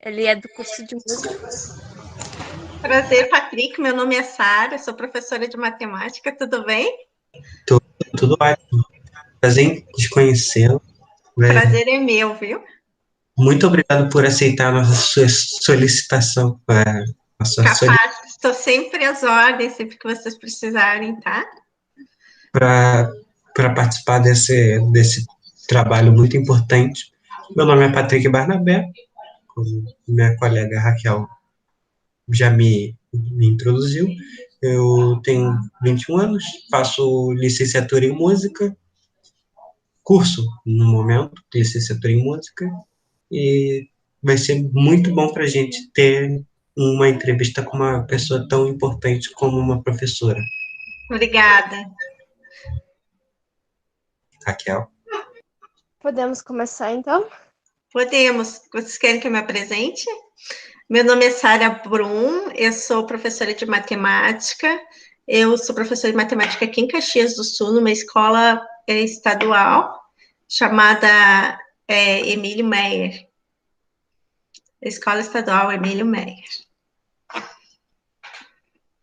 Ele é do curso de música. Prazer, Patrick. Meu nome é Sara, sou professora de matemática, tudo bem? Tudo ótimo. Prazer em te conhecê-lo. Prazer é meu, viu? Muito obrigado por aceitar a nossa solicitação. Capaz, estou sempre às ordens, sempre que vocês precisarem, tá? Para participar desse trabalho muito importante. Meu nome é Patrick Barnabé, como minha colega Raquel já me introduziu. Eu tenho 21 anos, faço licenciatura em música, curso no momento, licenciatura em música, e vai ser muito bom para a gente ter uma entrevista com uma pessoa tão importante como uma professora. Obrigada. Raquel. Podemos começar, então? Podemos. Vocês querem que eu me apresente? Meu nome é Sara Brum, eu sou professora de matemática. Eu sou professora de matemática aqui em Caxias do Sul, numa escola estadual chamada Emílio Meyer. Escola Estadual Emílio Meyer.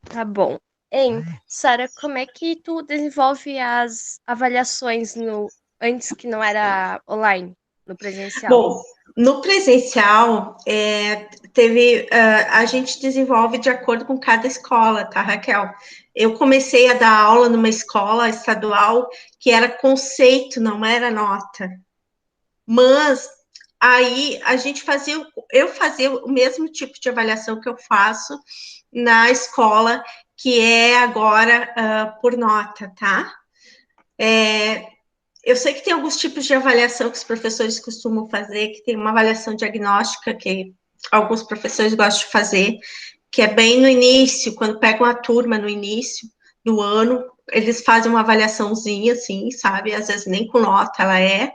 Tá bom. Hein, Sara, como é que tu desenvolve as avaliações antes que não era online, no presencial? Bom, no presencial, a gente desenvolve de acordo com cada escola, tá, Raquel? Eu comecei a dar aula numa escola estadual que era conceito, não era nota. Mas aí eu fazia o mesmo tipo de avaliação que eu faço na escola, que é agora por nota, tá? Eu sei que tem alguns tipos de avaliação que os professores costumam fazer, que tem uma avaliação diagnóstica que alguns professores gostam de fazer, que é bem no início, quando pegam a turma no início do ano, eles fazem uma avaliaçãozinha, assim, sabe? Às vezes nem com nota ela é,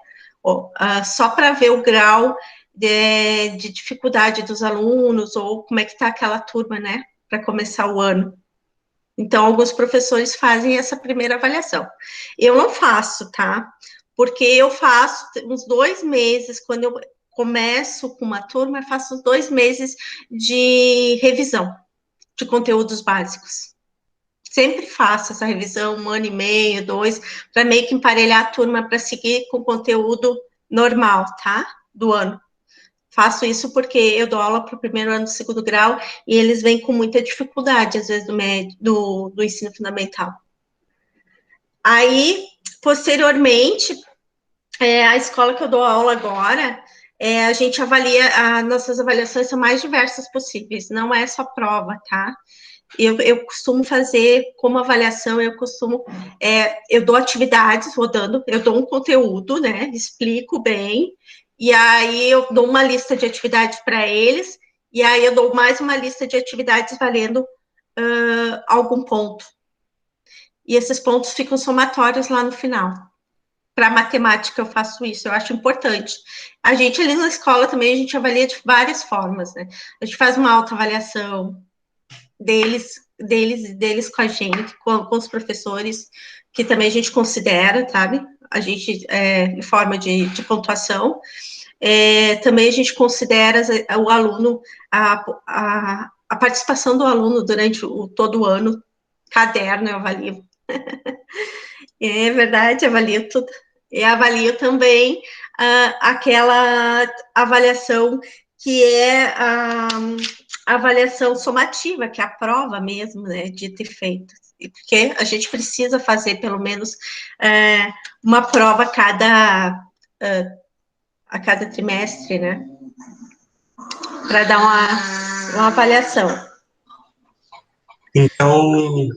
só para ver o grau de dificuldade dos alunos, ou como é que está aquela turma, né? Para começar o ano. Então, alguns professores fazem essa primeira avaliação. Eu não faço, tá? Porque eu faço uns 2 meses, quando eu começo com uma turma, eu faço uns 2 meses de revisão de conteúdos básicos. Sempre faço essa revisão, 1 ano e meio, 2, para meio que emparelhar a turma para seguir com o conteúdo normal, tá? Do ano. Faço isso porque eu dou aula para o primeiro ano do segundo grau e eles vêm com muita dificuldade, às vezes, do ensino fundamental. Aí, posteriormente, a escola que eu dou aula agora, a gente avalia, as nossas avaliações são mais diversas possíveis, não é só prova, tá? Eu costumo fazer como avaliação, eu dou atividades rodando, eu dou um conteúdo, né, explico bem, e aí eu dou uma lista de atividades para eles, e aí eu dou mais uma lista de atividades valendo algum ponto. E esses pontos ficam somatórios lá no final. Para matemática eu faço isso, eu acho importante. A gente ali na escola também, a gente avalia de várias formas, né? A gente faz uma autoavaliação, deles com a gente, com os professores, que também a gente considera, sabe? A gente, em forma de pontuação. Também a gente considera o aluno, a participação do aluno durante todo o ano, caderno eu avalio. É verdade, avalio tudo. E avalio também aquela avaliação que é a avaliação somativa, que é a prova mesmo, né, de ter feito. Porque a gente precisa fazer pelo menos uma prova a cada trimestre, né, para dar uma avaliação. Então,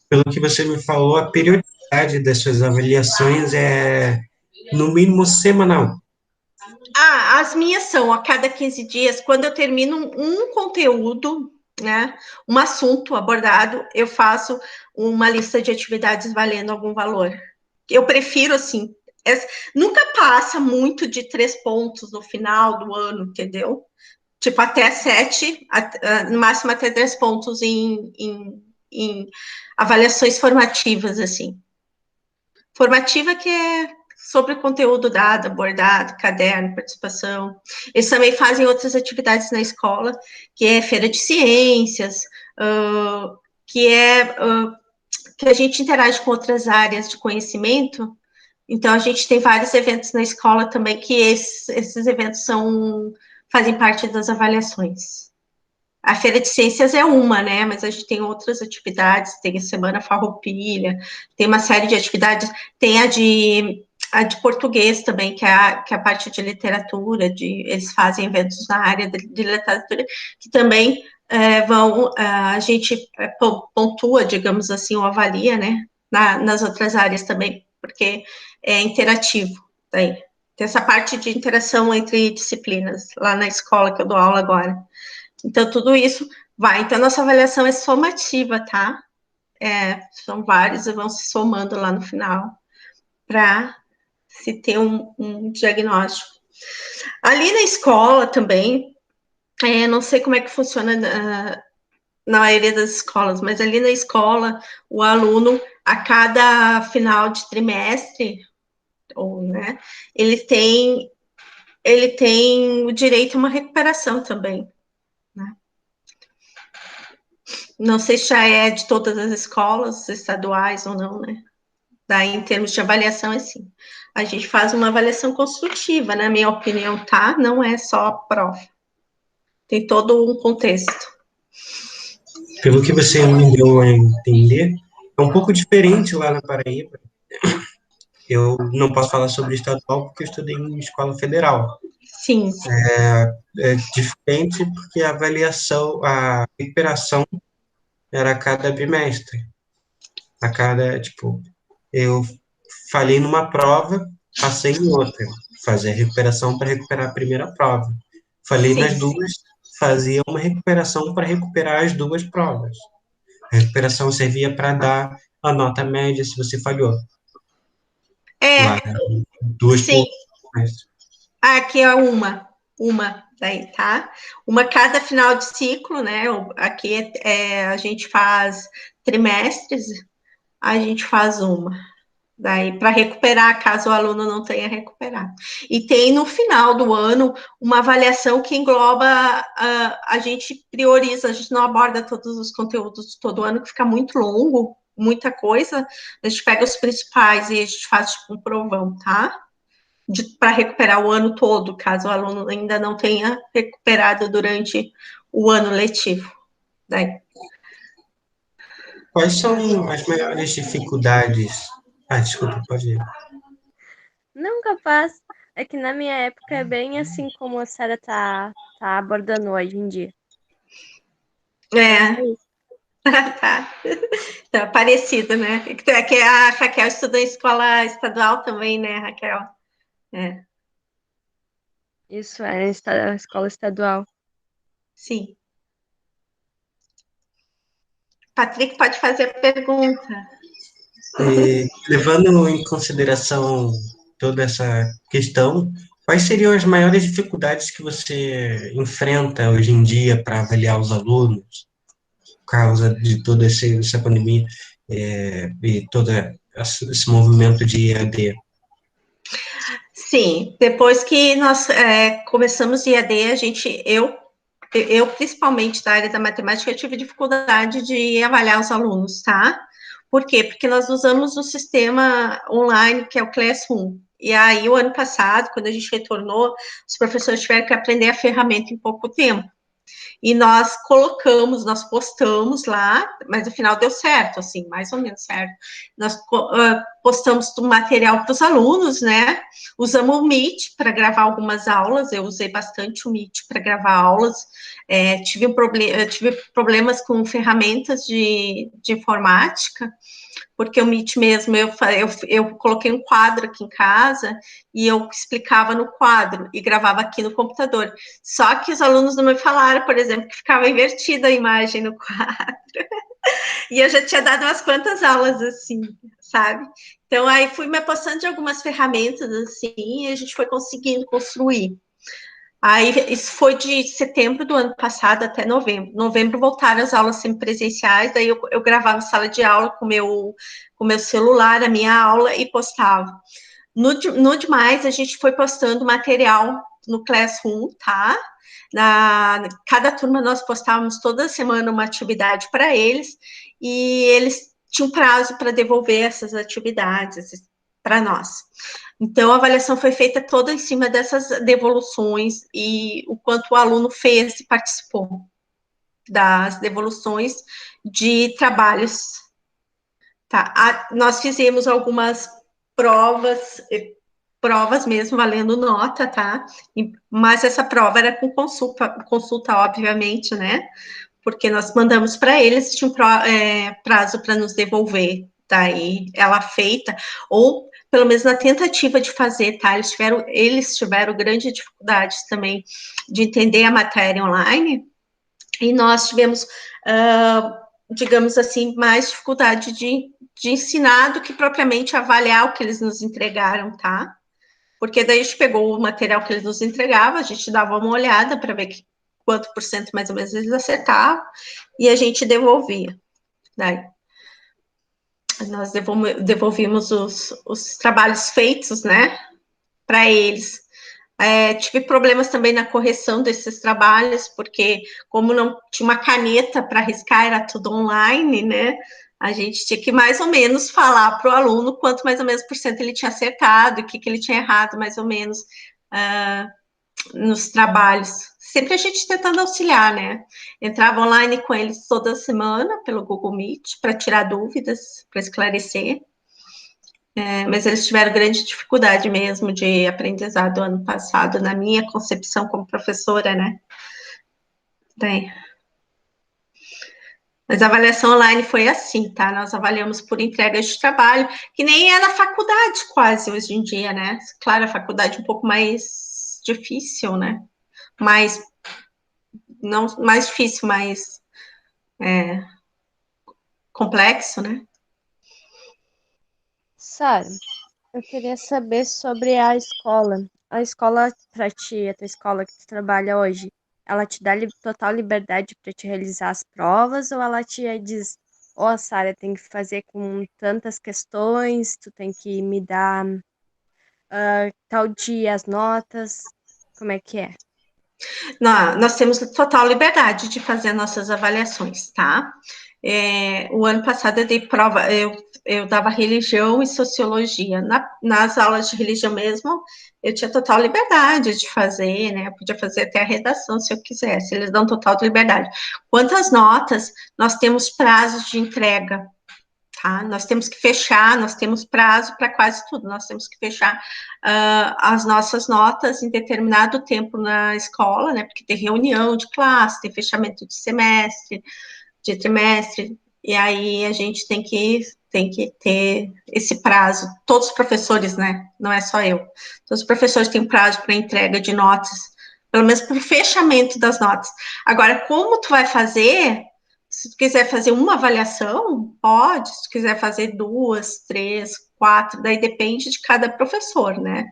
pelo que você me falou, a periodicidade das suas avaliações é, no mínimo, semanal. As minhas são a cada 15 dias, quando eu termino um conteúdo, né, um assunto abordado, eu faço uma lista de atividades valendo algum valor. Eu prefiro assim, nunca passa muito de 3 pontos no final do ano, entendeu? Tipo, até 7, no máximo até 10 pontos em avaliações formativas, assim. Formativa que é sobre o conteúdo dado, abordado, caderno, participação. Eles também fazem outras atividades na escola, que é feira de ciências, que que a gente interage com outras áreas de conhecimento. Então, a gente tem vários eventos na escola também, que esses eventos fazem parte das avaliações. A Feira de Ciências é uma, né? Mas a gente tem outras atividades, tem a Semana Farroupilha, tem uma série de atividades, tem a de português também, que é a parte de literatura, eles fazem eventos na área de literatura, que também a gente pontua, digamos assim, ou avalia, né? Nas outras áreas também, porque é interativo. Daí. Tem essa parte de interação entre disciplinas, lá na escola que eu dou aula agora. Então, tudo isso vai. Então, nossa avaliação é somativa, tá? São vários e vão se somando lá no final para se ter um diagnóstico. Ali na escola também, não sei como é que funciona na maioria das escolas, mas ali na escola, o aluno, a cada final de trimestre, né, ele tem o direito a uma recuperação também. Não sei se já é de todas as escolas estaduais ou não, né? Daí, em termos de avaliação, é assim. A gente faz uma avaliação construtiva, na minha opinião, tá? Não é só a prova. Tem todo um contexto. Pelo que você me deu a entender, é um pouco diferente lá na Paraíba. Eu não posso falar sobre estadual porque eu estudei em escola federal. Sim. É diferente porque a avaliação, a recuperação era a cada bimestre. A cada, tipo, eu falhei numa prova, passei em outra. Fazia recuperação para recuperar a primeira prova. Falhei Sim. nas duas, fazia uma recuperação para recuperar as duas provas. A recuperação servia para dar a nota média se você falhou. Lá, duas sim. por mês. Aqui é uma daí, tá? Uma cada final de ciclo, né? Aqui a gente faz trimestres, a gente faz uma. Daí, para recuperar, caso o aluno não tenha recuperado. E tem, no final do ano, uma avaliação que engloba, a gente prioriza, a gente não aborda todos os conteúdos de todo ano, que fica muito longo, muita coisa, a gente pega os principais e a gente faz, tipo, um provão, tá? Para recuperar o ano todo, caso o aluno ainda não tenha recuperado durante o ano letivo. Daí. Quais são as maiores dificuldades? Desculpa, pode ir. Não, capaz. É que na minha época é bem assim como a Sarah tá abordando hoje em dia. Tá. Então, parecido, né? É que a Raquel estudou em escola estadual também, né, Raquel? Isso é escola estadual. Sim. Patrick, pode fazer a pergunta. Levando em consideração toda essa questão, quais seriam as maiores dificuldades que você enfrenta hoje em dia para avaliar os alunos, por causa de toda essa pandemia e todo esse movimento de EAD? Sim, depois que nós começamos IAD, eu principalmente da área da matemática, eu tive dificuldade de avaliar os alunos, tá? Por quê? Porque nós usamos o sistema online, que é o Classroom. E aí, o ano passado, quando a gente retornou, os professores tiveram que aprender a ferramenta em pouco tempo. E nós postamos lá, mas no final deu certo, assim, mais ou menos certo. Nós postamos o material para os alunos, né? Usamos o Meet para gravar algumas aulas, eu usei bastante o Meet para gravar aulas. Tive problemas com ferramentas de informática, porque o Meet mesmo, eu coloquei um quadro aqui em casa e eu explicava no quadro e gravava aqui no computador. Só que os alunos não me falaram, por exemplo, que ficava invertida a imagem no quadro. E eu já tinha dado umas quantas aulas assim, sabe? Então, aí fui me apossando de algumas ferramentas assim e a gente foi conseguindo construir. Aí, isso foi de setembro do ano passado até novembro. Novembro voltaram as aulas semipresenciais, daí eu gravava em sala de aula com meu celular, a minha aula, e postava. No demais, a gente foi postando material no Classroom, tá? Cada turma nós postávamos toda semana uma atividade para eles, e eles tinham prazo para devolver essas atividades para nós. Então, a avaliação foi feita toda em cima dessas devoluções e o quanto o aluno fez e participou das devoluções de trabalhos. Tá? Nós fizemos algumas provas mesmo, valendo nota, tá? Mas essa prova era com consulta, obviamente, né? Porque nós mandamos para eles, tinha prazo para nos devolver, daí ela feita, ou pelo menos na tentativa de fazer, tá? Eles tiveram grande dificuldade também de entender a matéria online, e nós tivemos, digamos assim, mais dificuldade de ensinar do que propriamente avaliar o que eles nos entregaram, tá? Porque daí a gente pegou o material que eles nos entregavam, a gente dava uma olhada para ver quanto por cento mais ou menos eles acertavam, e a gente devolvia. Daí, nós devolvimos os trabalhos feitos, né, para eles. Tive problemas também na correção desses trabalhos, porque como não tinha uma caneta para riscar, era tudo online, né? A gente tinha que mais ou menos falar para o aluno quanto mais ou menos por cento ele tinha acertado, o que ele tinha errado, mais ou menos, nos trabalhos. Sempre a gente tentando auxiliar, né? Entrava online com eles toda semana pelo Google Meet para tirar dúvidas, para esclarecer. Mas eles tiveram grande dificuldade mesmo de aprendizado ano passado, na minha concepção como professora, né? Bem, mas a avaliação online foi assim, tá? Nós avaliamos por entrega de trabalho, que nem é na faculdade quase hoje em dia, né? Claro, a faculdade é um pouco mais difícil, né? Não mais difícil, mais complexo, né? Sara, eu queria saber sobre a escola. A escola para ti, a tua escola que tu trabalha hoje, ela te dá total liberdade para te realizar as provas ou ela te diz, ó, Sara, tem que fazer com tantas questões, tu tem que me dar tal dia as notas, como é que é? Nós temos total liberdade de fazer nossas avaliações, tá? O ano passado eu dei prova, eu dava religião e sociologia. Nas aulas de religião mesmo, eu tinha total liberdade de fazer, né? Eu podia fazer até a redação se eu quisesse, eles dão total liberdade. Quanto às notas, nós temos prazos de entrega, tá? Nós temos que fechar, nós temos prazo para quase tudo, nós temos que fechar as nossas notas em determinado tempo na escola, né? Porque tem reunião de classe, tem fechamento de semestre, de trimestre, e aí a gente tem que ter esse prazo. Todos os professores, né? Não é só eu. Todos os professores têm prazo para entrega de notas, pelo menos para o fechamento das notas. Agora, como tu vai fazer? Se tu quiser fazer uma avaliação, pode. Se tu quiser fazer 2, 3, 4, daí depende de cada professor, né?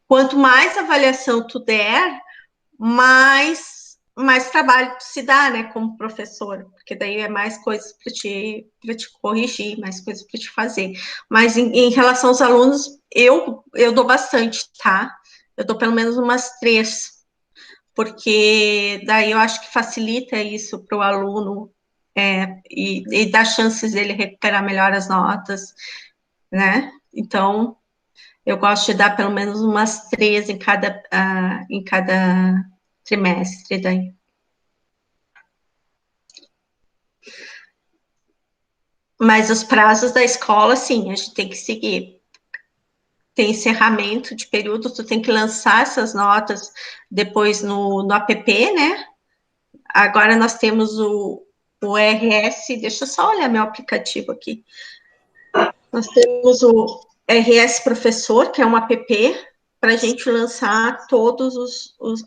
Quanto mais avaliação tu der, mais trabalho se dá, né, como professor, porque daí é mais coisas para te corrigir, mais coisas para te fazer. Mas em relação aos alunos, eu dou bastante, tá? Eu dou pelo menos umas 3, porque daí eu acho que facilita isso para o aluno e dá chances dele recuperar melhor as notas, né? Então, eu gosto de dar pelo menos umas 3 em cada trimestre daí. Mas os prazos da escola, sim, a gente tem que seguir. Tem encerramento de período, tu tem que lançar essas notas depois no app, né? Agora nós temos o RS, deixa eu só olhar meu aplicativo aqui. Nós temos o RS Professor, que é um app para a gente lançar todas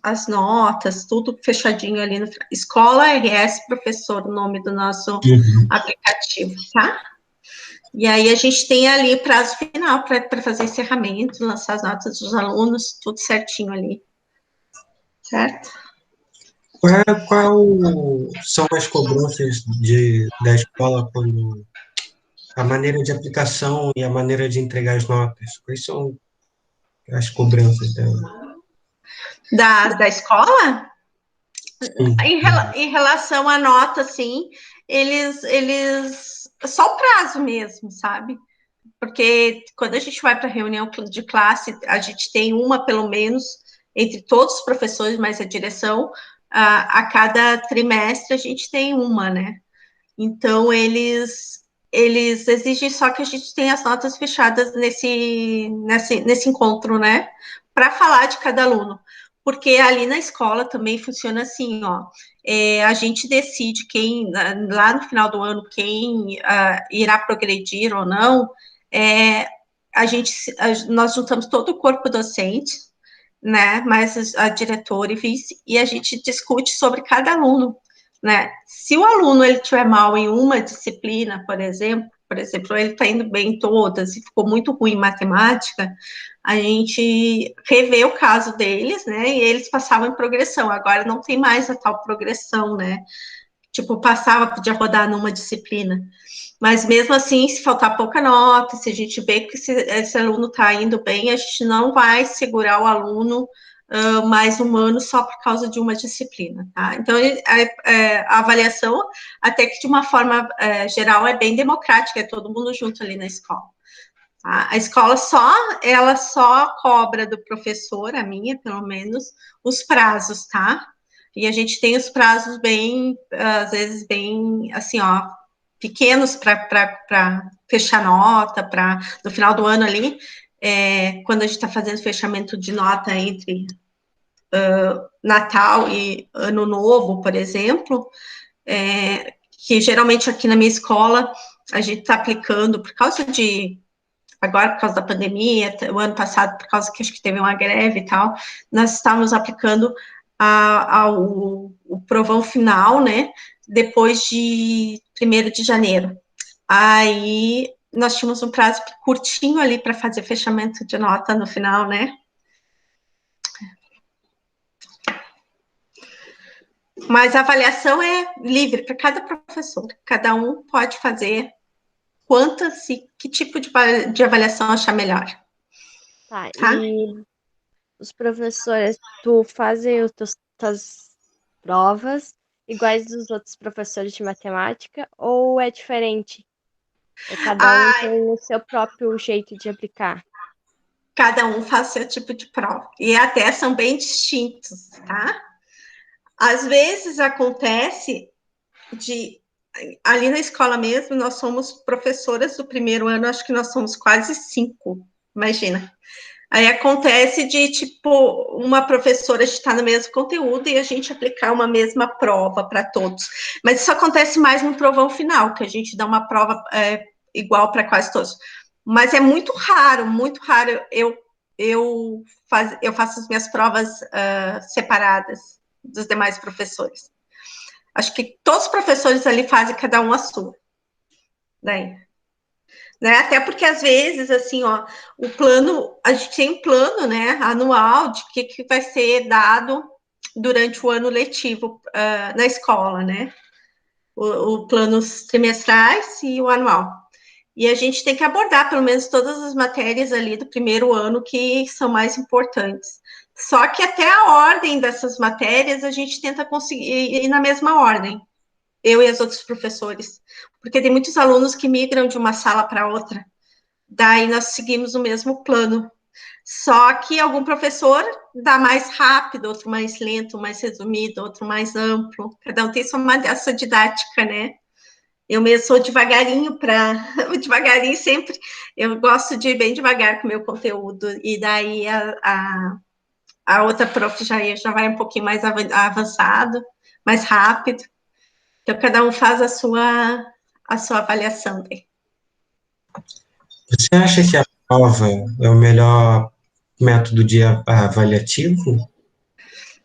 as notas, tudo fechadinho ali no Escola RS Professor, o nome do nosso aplicativo, tá? E aí a gente tem ali prazo final para fazer encerramento, lançar as notas dos alunos, tudo certinho ali. Certo? Qual são as cobranças da escola quando a maneira de aplicação e a maneira de entregar as notas? Quais são as cobranças dela. Da escola? Sim. Em relação à nota, sim, eles só o prazo mesmo, sabe? Porque quando a gente vai para reunião de classe, a gente tem uma, pelo menos, entre todos os professores, mais a direção, a cada trimestre a gente tem uma, né? Então, eles exigem só que a gente tenha as notas fechadas nesse encontro, né? Para falar de cada aluno. Porque ali na escola também funciona assim, ó. A gente decide quem, lá no final do ano, quem irá progredir ou não. É, nós juntamos todo o corpo docente, né? Mais a diretora e vice, e a gente discute sobre cada aluno, né? Se o aluno ele tiver mal em uma disciplina, por exemplo, ele está indo bem em todas e ficou muito ruim em matemática, a gente revê o caso deles, né? E eles passavam em progressão. Agora não tem mais a tal progressão, né? Tipo, passava, podia rodar numa disciplina. Mas mesmo assim, se faltar pouca nota, se a gente vê que esse aluno está indo bem, a gente não vai segurar o aluno mais um ano só por causa de uma disciplina, tá? Então, a avaliação, até que de uma forma geral, é bem democrática, é todo mundo junto ali na escola. Tá? A escola ela só cobra do professor, a minha, pelo menos, os prazos, tá? E a gente tem os prazos bem, às vezes, bem, assim, ó, pequenos para fechar nota, para no final do ano ali, quando a gente está fazendo fechamento de nota entre Natal e Ano Novo, por exemplo, que geralmente aqui na minha escola a gente está aplicando por causa de agora por causa da pandemia, o ano passado por causa que acho que teve uma greve e tal, nós estávamos aplicando o provão final, né, depois de 1º de janeiro. Aí nós tínhamos um prazo curtinho ali para fazer fechamento de nota no final, né? Mas a avaliação é livre para cada professor. Cada um pode fazer quantas e que tipo de avaliação achar melhor. Tá, Tá? e os professores, tu fazem as tuas provas iguais dos outros professores de matemática ou é diferente? É cada um Ah, tem o seu próprio jeito de aplicar. cada um faz seu tipo de prova. E até são bem distintos, tá? Às vezes acontece de. Ali na escola mesmo, nós somos professoras do 1º ano, acho que nós somos quase 5, imagina. Aí acontece de, tipo, uma professora estar no mesmo conteúdo e a gente aplicar uma mesma prova para todos. Mas isso acontece mais no provão final, que a gente dá uma prova igual para quase todos. Mas é muito raro eu faço as minhas provas separadas dos demais professores. Acho que todos os professores ali fazem cada um a sua. Daí. Né? Até porque, às vezes, assim, ó, o plano, a gente tem um plano, né, anual de que vai ser dado durante o ano letivo na escola, né? O planos trimestrais e o anual. E a gente tem que abordar, pelo menos, todas as matérias ali do 1º ano que são mais importantes. Só que até a ordem dessas matérias, a gente tenta conseguir ir na mesma ordem, eu e os outros professores, porque tem muitos alunos que migram de uma sala para outra. Daí nós seguimos o mesmo plano. Só que algum professor dá mais rápido, outro mais lento, mais resumido, outro mais amplo. Cada um tem sua didática, né? Eu mesmo sou devagarinho devagarinho sempre. Eu gosto de ir bem devagar com o meu conteúdo. E daí a outra prof já vai um pouquinho mais avançado, mais rápido. Então, cada um faz a sua avaliação. Você acha que a prova é o melhor método de avaliativo?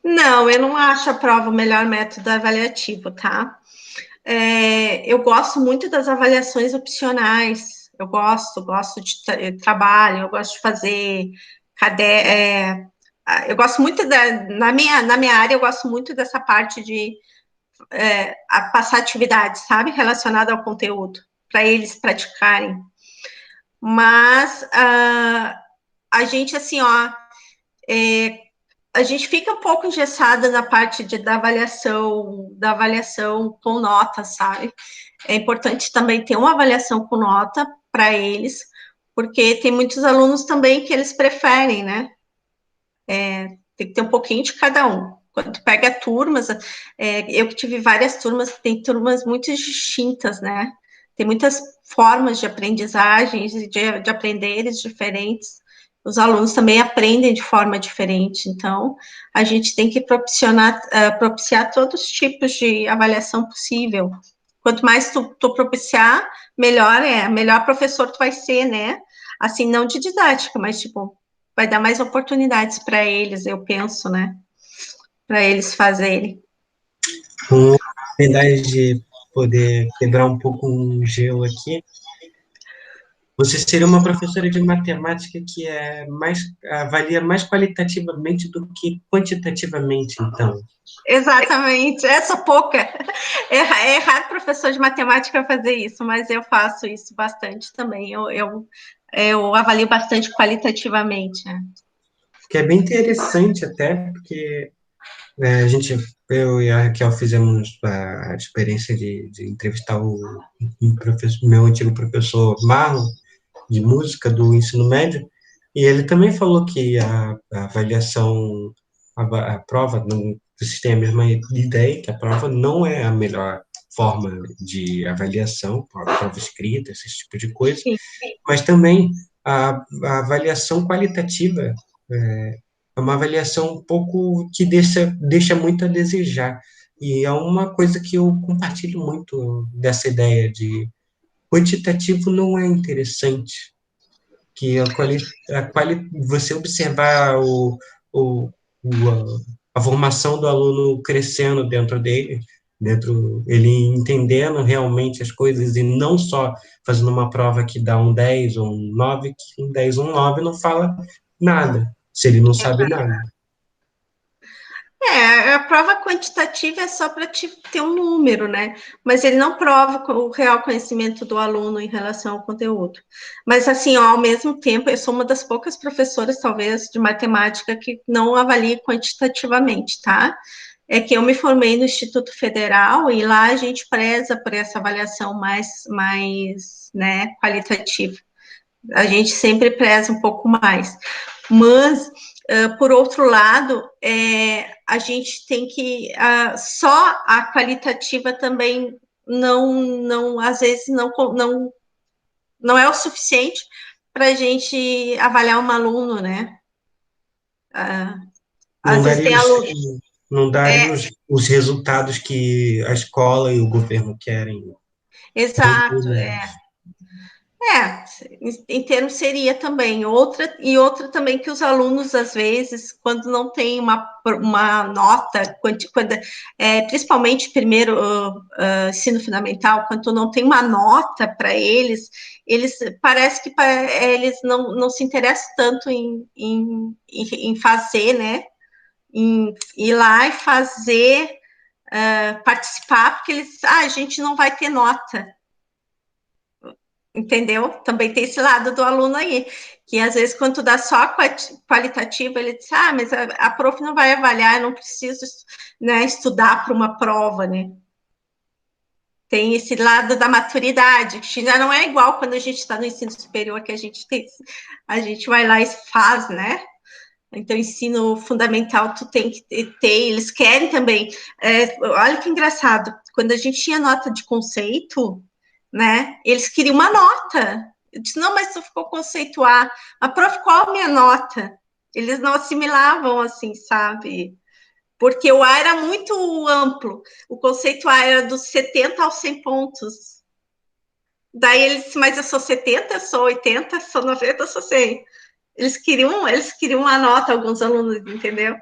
Não, eu não acho a prova o melhor método avaliativo, tá? Eu gosto muito das avaliações opcionais. Eu gosto de trabalho, eu gosto de fazer eu gosto muito na minha área, eu gosto muito dessa parte de passar atividades, sabe, relacionada ao conteúdo, para eles praticarem. Mas a gente, assim, ó, a gente fica um pouco engessada na parte da avaliação com nota, sabe? É importante também ter uma avaliação com nota para eles, porque tem muitos alunos também que eles preferem, né? Tem que ter um pouquinho de cada um. Quando tu pega turmas, eu que tive várias turmas, tem turmas muito distintas, né? Tem muitas formas de aprendizagens, de aprenderes diferentes. Os alunos também aprendem de forma diferente. Então, a gente tem que propiciar todos os tipos de avaliação possível. Quanto mais tu propiciar, melhor professor tu vai ser, né? Assim, não de didática, mas, tipo, vai dar mais oportunidades para eles, eu penso, né? Para eles fazerem. Com a oportunidade de poder quebrar um pouco um gelo aqui, você seria uma professora de matemática que avalia mais qualitativamente do que quantitativamente, então. Exatamente, sou pouca. É raro professor de matemática fazer isso, mas eu faço isso bastante também. Eu avalio bastante qualitativamente. Né? Que é bem interessante até, porque eu e a Raquel fizemos a experiência de entrevistar meu antigo professor Marlon, de música do ensino médio, e ele também falou que a avaliação, a prova, não, vocês têm a mesma ideia, que a prova não é a melhor forma de avaliação, a prova escrita, esse tipo de coisa, Sim. mas também a avaliação qualitativa é uma avaliação um pouco que deixa muito a desejar. E é uma coisa que eu compartilho muito dessa ideia de quantitativo não é interessante, que você observar o, a formação do aluno crescendo dentro dele, ele entendendo realmente as coisas e não só fazendo uma prova que dá um 10 ou um 9, que um 10 ou um 9 não fala nada, se ele não sabe nada. A prova quantitativa é só para ter um número, né? Mas ele não prova o real conhecimento do aluno em relação ao conteúdo. Mas, assim, ó, ao mesmo tempo, eu sou uma das poucas professoras, talvez, de matemática que não avalia quantitativamente, tá? É que eu me formei no Instituto Federal e lá a gente preza por essa avaliação mais né, qualitativa. A gente sempre preza um pouco mais. Mas, por outro lado, a gente tem que... só a qualitativa também às vezes, não é o suficiente para a gente avaliar um aluno, né? Não Às vezes daria tem aluno... não daria os resultados que a escola e o governo querem. Exato, em termos seria também. Outra também que os alunos, às vezes, quando não tem uma nota, principalmente primeiro ensino fundamental, quando não tem uma nota para eles parece que eles não se interessam tanto em fazer, né? Em ir lá e fazer, participar, porque a gente não vai ter nota. Entendeu? Também tem esse lado do aluno aí, que às vezes quando tu dá só qualitativa, ele diz, mas a prof não vai avaliar, eu não preciso, né, estudar para uma prova, né? Tem esse lado da maturidade, que já não é igual quando a gente está no ensino superior, que a gente vai lá e faz, né? Então, ensino fundamental, tu tem que ter, eles querem também. Olha que engraçado, quando a gente tinha nota de conceito, né? Eles queriam uma nota. Eu disse, não, mas tu ficou conceituar. A prof, qual a minha nota? Eles não assimilavam assim, sabe? Porque o A era muito amplo. O conceito A era dos 70 aos 100 pontos. Daí eles disse, mas eu sou 70, eu sou 80, eu sou 90, eu sou 100. Eles queriam uma nota, alguns alunos, entendeu?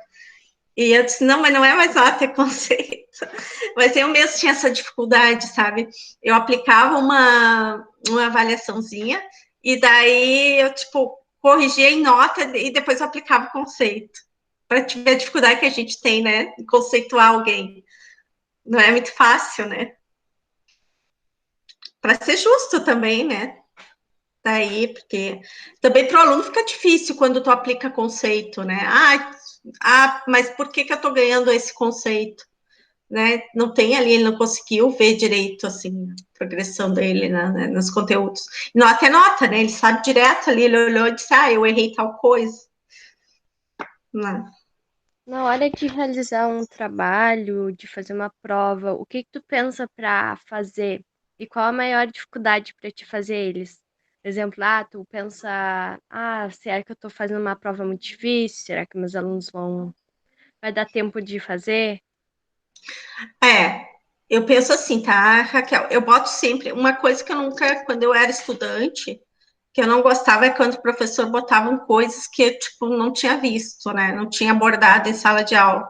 E eu disse, não, mas não é mais nota, é conceito. Mas eu mesmo tinha essa dificuldade, sabe? Eu aplicava uma avaliaçãozinha e daí eu, tipo, corrigia em nota e depois eu aplicava o conceito. Para ver a dificuldade que a gente tem, né? Em conceituar alguém. Não é muito fácil, né? Para ser justo também, né? daí, porque também para o aluno fica difícil quando tu aplica conceito, né? Mas por que eu estou ganhando esse conceito? Né? Não tem ali, ele não conseguiu ver direito, assim, a progressão dele, né, nos conteúdos. Não, até nota, né? Ele sabe direto ali, ele olhou e disse, eu errei tal coisa. Né? Na hora de realizar um trabalho, de fazer uma prova, o que tu pensa para fazer? E qual a maior dificuldade para te fazer eles? Por exemplo, tu pensa, será que eu estou fazendo uma prova muito difícil? Será que meus alunos vai dar tempo de fazer? Eu penso assim, tá, Raquel? Eu boto sempre uma coisa que eu nunca, quando eu era estudante, que eu não gostava é quando o professor botava coisas que eu, tipo, não tinha visto, né? Não tinha abordado em sala de aula.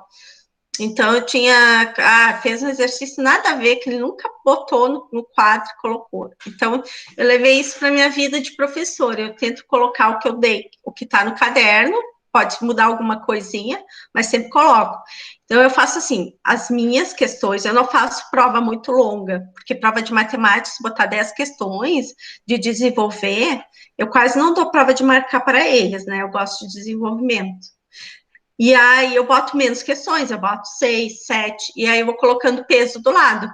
Então, eu tinha, fez um exercício nada a ver, que ele nunca botou no quadro e colocou. Então, eu levei isso para minha vida de professora. Eu tento colocar o que eu dei, o que está no caderno, pode mudar alguma coisinha, mas sempre coloco. Então, eu faço assim, as minhas questões, eu não faço prova muito longa, porque prova de matemática, se botar 10 questões de desenvolver, eu quase não dou prova de marcar para eles, né? Eu gosto de desenvolvimento. E aí eu boto menos questões, eu boto 6, 7, e aí eu vou colocando peso do lado.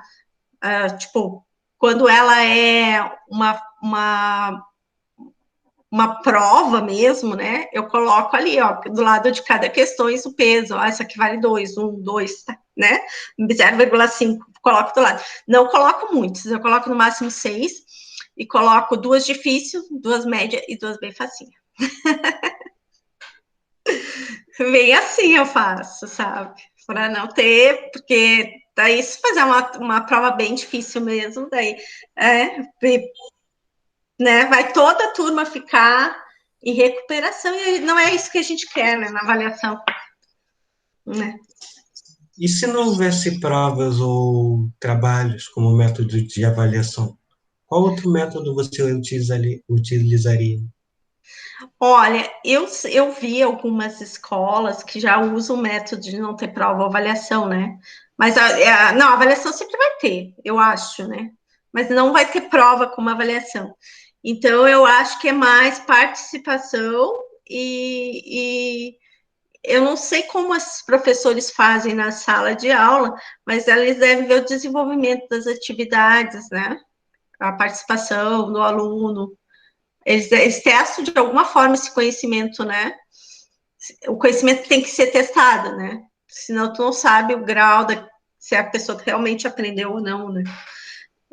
Tipo, quando ela é uma prova mesmo, né? Eu coloco ali, ó, do lado de cada questão, o peso. Essa aqui vale 2, 1, 2, né? 0,5, coloco do lado. Não coloco muitos, eu coloco no máximo 6, e coloco 2 difíceis, 2 médias e 2 bem facinhas. Bem assim eu faço, sabe? Para não ter, porque daí se fazer uma prova bem difícil mesmo, daí né, vai toda a turma ficar em recuperação, e não é isso que a gente quer, né, na avaliação. Né? E se não houvesse provas ou trabalhos como método de avaliação, qual outro método você utilizaria? Olha, eu vi algumas escolas que já usam o método de não ter prova ou avaliação, né? Mas não, a avaliação sempre vai ter, eu acho, né? Mas não vai ter prova como avaliação. Então, eu acho que é mais participação e eu não sei como os professores fazem na sala de aula, mas eles devem ver o desenvolvimento das atividades, né? A participação do aluno. Eles testam de alguma forma esse conhecimento, né? O conhecimento tem que ser testado, né? Senão tu não sabe o grau se a pessoa realmente aprendeu ou não, né?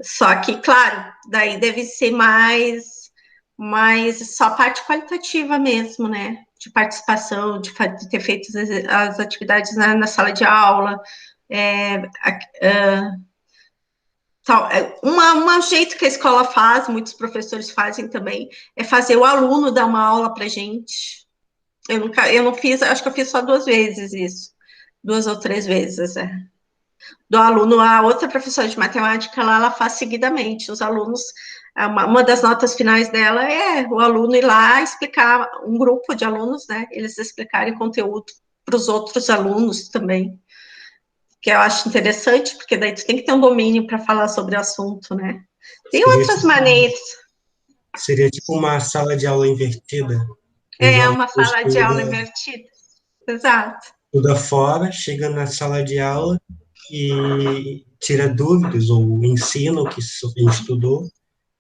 Só que, claro, daí deve ser mais só parte qualitativa mesmo, né? De participação, de ter feito as atividades na sala de aula. Um jeito que a escola faz, muitos professores fazem também, é fazer o aluno dar uma aula para gente. Eu não fiz, acho que eu fiz só 2 vezes isso, 2 ou 3 vezes, do aluno. A outra professora de matemática lá, ela faz seguidamente. Os alunos, uma das notas finais dela é o aluno ir lá explicar, um grupo de alunos, né? Eles explicarem conteúdo para os outros alunos também. Que eu acho interessante, porque daí tu tem que ter um domínio para falar sobre o assunto, né? Tem Seria outras tipo, maneiras. seria tipo uma sala de aula invertida, onde o É aluno uma sala de aula invertida. Exato. estuda fora, chega na sala de aula e tira dúvidas ou ensina o que estudou.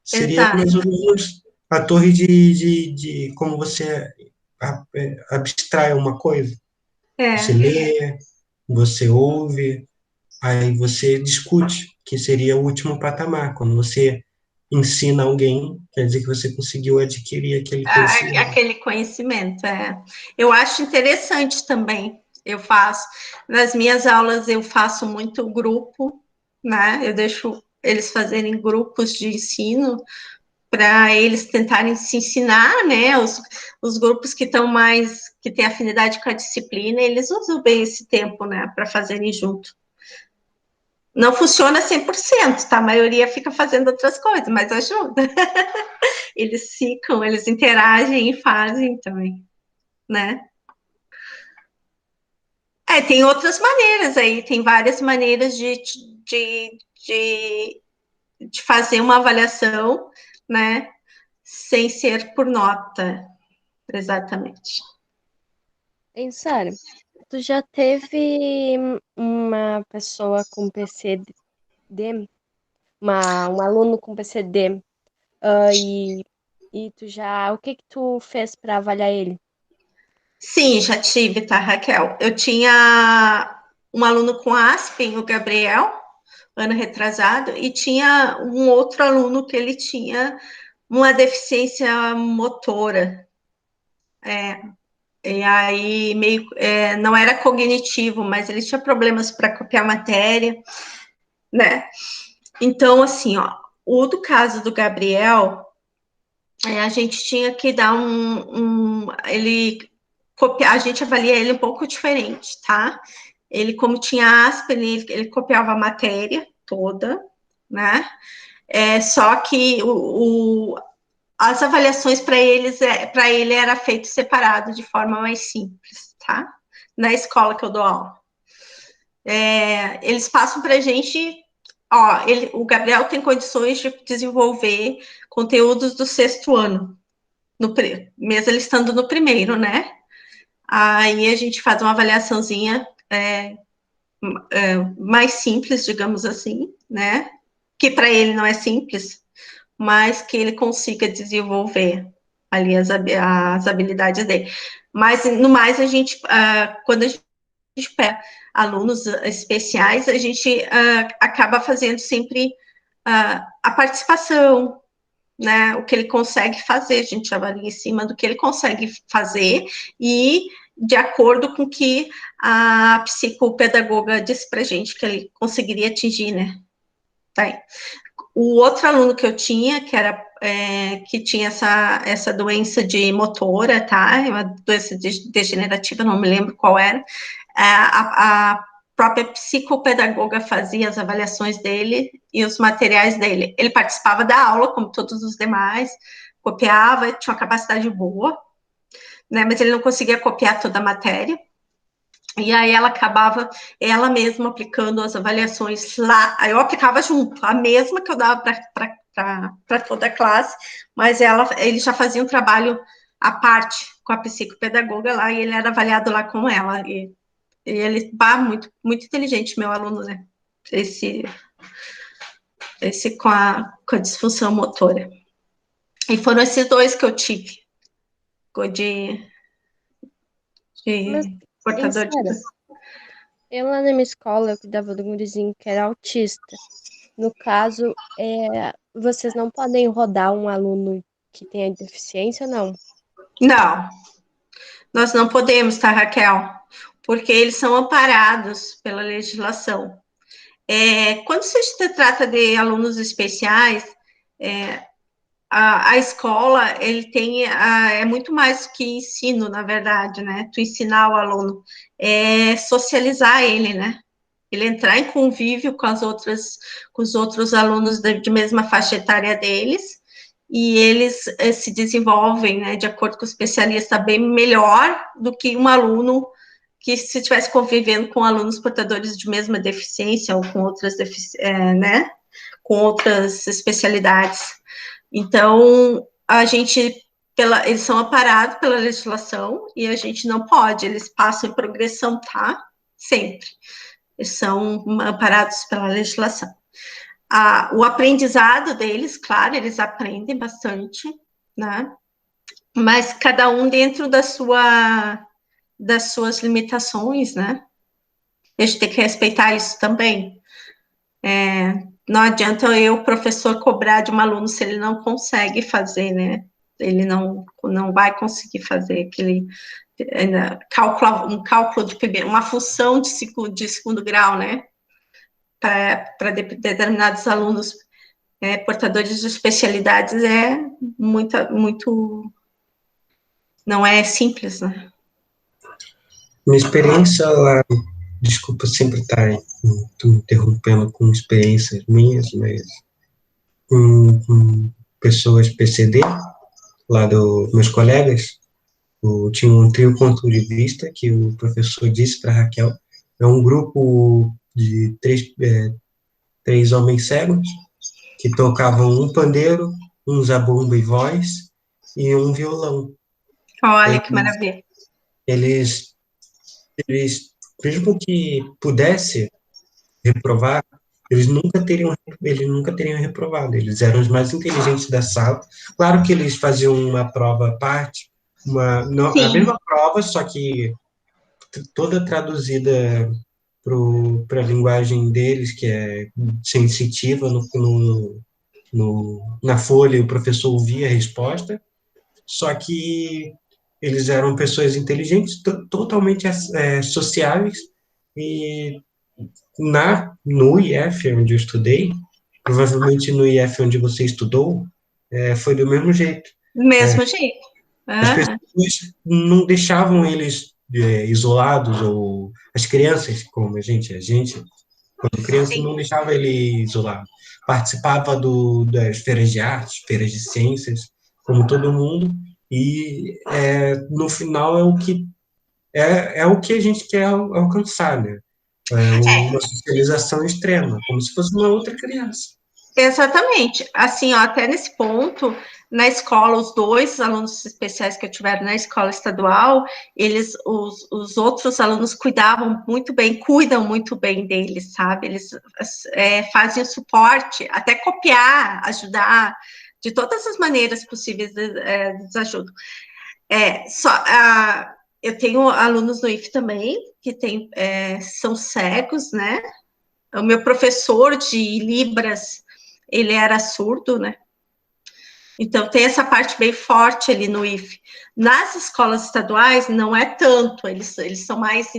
Seria Exato. mais ou menos a torre de como você abstrai uma coisa. Você É. lê, você ouve, aí você discute, que seria o último patamar. Quando você ensina alguém, quer dizer que você conseguiu adquirir aquele conhecimento. Aquele conhecimento, Eu acho interessante também. Eu faço, nas minhas aulas eu faço muito grupo, né? Eu deixo eles fazerem grupos de ensino para eles tentarem se ensinar, né? Os grupos que estão que têm afinidade com a disciplina, eles usam bem esse tempo, né? Para fazerem junto. Não funciona 100%, tá? A maioria fica fazendo outras coisas, mas ajuda. Eles interagem e fazem também, né? Tem outras maneiras aí, tem várias maneiras de, de fazer uma avaliação, né? sem ser por nota, exatamente. Sério, tu já teve uma pessoa com PCD, um aluno com PCD, e tu já, o que que tu fez para avaliar ele? Sim, já tive, tá, Raquel? Eu tinha um aluno com Aspen, o Gabriel, ano retrasado, e tinha um outro aluno que ele tinha uma deficiência motora. E aí, não era cognitivo, mas ele tinha problemas para copiar matéria, né? Então, assim, ó, o do caso do Gabriel, a gente tinha que dar a gente avalia ele um pouco diferente, tá? Ele, como tinha Aspen, ele copiava a matéria toda, né? Só que as avaliações para ele era feito separado, de forma mais simples, tá? Na escola que eu dou aula. Eles passam para a gente, ó, o Gabriel tem condições de desenvolver conteúdos do 6º ano, mesmo ele estando no 1º, né? Aí a gente faz uma avaliaçãozinha mais simples, digamos assim, né? Que para ele não é simples, mas que ele consiga desenvolver ali as habilidades dele. Mas, no mais, quando a gente pega alunos especiais, a gente acaba fazendo sempre a participação, né? O que ele consegue fazer, a gente avalia em cima do que ele consegue fazer e de acordo com que a psicopedagoga disse para a gente que ele conseguiria atingir, né? Tá. O outro aluno que eu tinha, que tinha essa doença de motora, tá? Uma doença degenerativa, não me lembro qual era. A própria psicopedagoga fazia as avaliações dele e os materiais dele. Ele participava da aula, como todos os demais, copiava, tinha uma capacidade boa, né? Mas ele não conseguia copiar toda a matéria. E aí ela acabava, ela mesma, aplicando as avaliações lá. Aí eu aplicava junto, a mesma que eu dava para toda a classe, mas ele já fazia um trabalho à parte com a psicopedagoga lá, e ele era avaliado lá com ela. E ele, muito, muito inteligente, meu aluno, né? Esse com a disfunção motora. E foram esses dois que eu tive, Mas, de portador de... sério, eu lá na minha escola, eu cuidava de um gurizinho que era autista. No caso, vocês não podem rodar um aluno que tenha deficiência, não? Não, nós não podemos, tá, Raquel? Porque eles são amparados pela legislação. Quando se trata de alunos especiais, a escola, ele tem, é muito mais que ensino, na verdade, né? Tu ensinar o aluno, socializar ele, né? Ele entrar em convívio com os outros alunos de mesma faixa etária deles, e eles se desenvolvem, né, de acordo com o especialista, bem melhor do que um aluno que, se estivesse convivendo com alunos portadores de mesma deficiência ou com outras, né, com outras especialidades. Então, eles são amparados pela legislação e a gente não pode, eles passam em progressão, tá? Sempre. Eles são amparados pela legislação. O aprendizado deles, claro, eles aprendem bastante, né? Mas cada um dentro das suas limitações, né? A gente tem que respeitar isso também. Não adianta eu, professor, cobrar de um aluno se ele não consegue fazer, né? Ele não vai conseguir fazer aquele um cálculo de primeiro, uma função de 2º grau, né? Para determinados alunos portadores de especialidades muito, não é simples, né? Minha experiência lá, desculpa sempre estar interrompendo com experiências minhas, mas com pessoas PCD, lá dos meus colegas, tinha um trio ponto de vista que o professor disse para Raquel, é um grupo de três homens cegos que tocavam um pandeiro, um zabumba e voz e um violão. Olha que Eles, maravilha. eles, eles mesmo que pudesse reprovar, eles nunca teriam reprovado. Eles eram os mais inteligentes da sala. Claro que eles faziam uma prova à parte, não, a Sim, mesma prova, só que toda traduzida para a linguagem deles, que é sensitiva, na folha o professor ouvia a resposta, só que eles eram pessoas inteligentes, totalmente sociáveis, e no IF, onde eu estudei, provavelmente no IF onde você estudou, foi do mesmo jeito. do mesmo jeito. As Aham. pessoas não deixavam eles isolados, ou as crianças, como quando criança, Sim. não deixava ele isolado. Participava das feiras de artes, feiras de ciências, como todo mundo, e no final é o que a gente quer alcançar, né? Uma socialização extrema, como se fosse uma outra criança. Exatamente. Assim, ó, até nesse ponto, na escola, os dois alunos especiais que eu tiver na escola estadual, os outros alunos cuidam muito bem deles, sabe? Eles fazem o suporte, até copiar, ajudar, de todas as maneiras possíveis, eles ajudam. Eu tenho alunos no IF também, que são cegos, né? O meu professor de Libras, ele era surdo, né? Então, tem essa parte bem forte ali no IF. Nas escolas estaduais, não é tanto, eles são mais.